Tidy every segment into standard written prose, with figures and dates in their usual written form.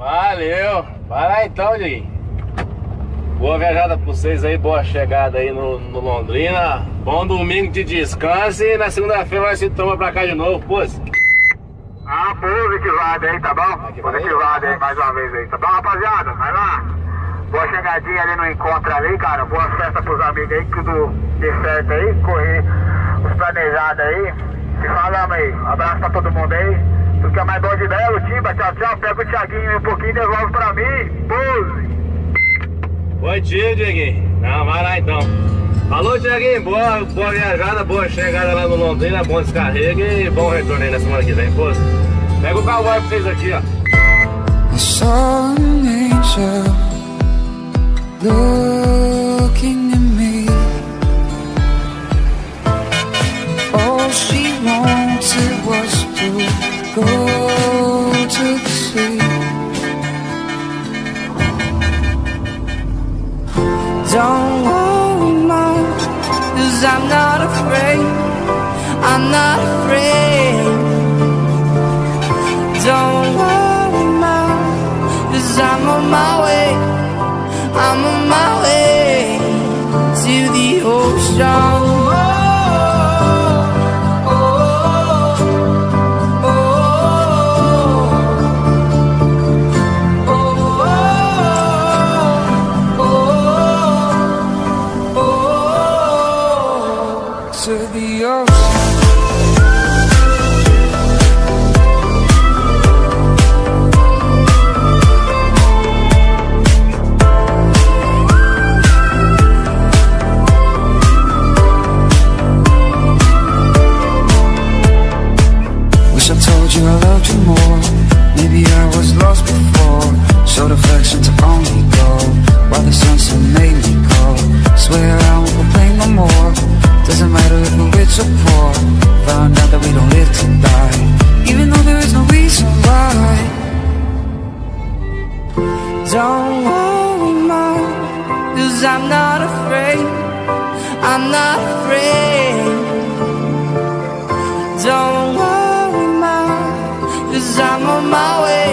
Valeu. Vai lá então, Diguinho. Boa viajada pra vocês aí, boa chegada aí no Londrina. Bom domingo de descanso e na segunda-feira nós se toma pra cá de novo, pô. Positivado aí, tá bom? Positivado aí mais uma vez aí, tá bom, rapaziada? Vai lá. Boa chegadinha ali no encontro ali, cara. Boa festa pros amigos aí, tudo de certo aí. Correr os planejados aí. Se falamos aí. Um abraço pra todo mundo aí. Tu que é mais bom de Belo, Timba, tchau, tchau. Pega o Thiaguinho aí um pouquinho e devolve pra mim. Pose! Bom dia, Dieguinho. Não, vai lá então. Falou, Dieguinho. Boa viajada, boa chegada lá no Londrina, bom descarrego e bom retorno aí na semana que vem, pô. Pega o cowboy pra vocês aqui, ó. I saw an angel looking at me. All she wanted was to go to the sea. Don't worry, Mom, 'cause I'm not afraid. I'm not afraid. Don't worry, Mom, 'cause I'm on my way. I'm on my way to the ocean. To the ocean. Wish I told you I loved you more. Maybe I was lost before. Showed affection to only go while the sunset made me cold. Swear I won't complain no more. Doesn't matter if we're rich or poor. Found out that we don't live to die, even though there is no reason why. Don't worry, Mom, 'cause I'm not afraid. I'm not afraid. Don't worry, Mom, 'cause I'm on my way.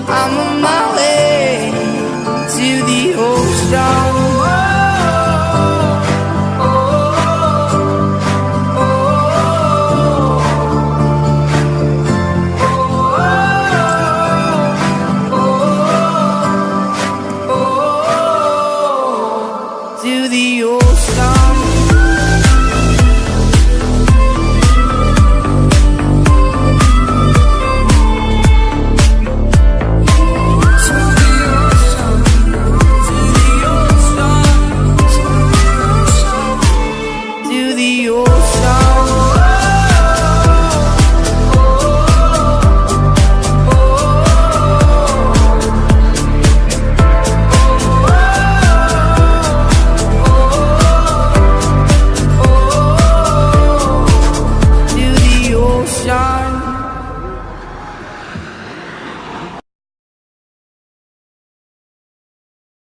I'm on my way to the ocean.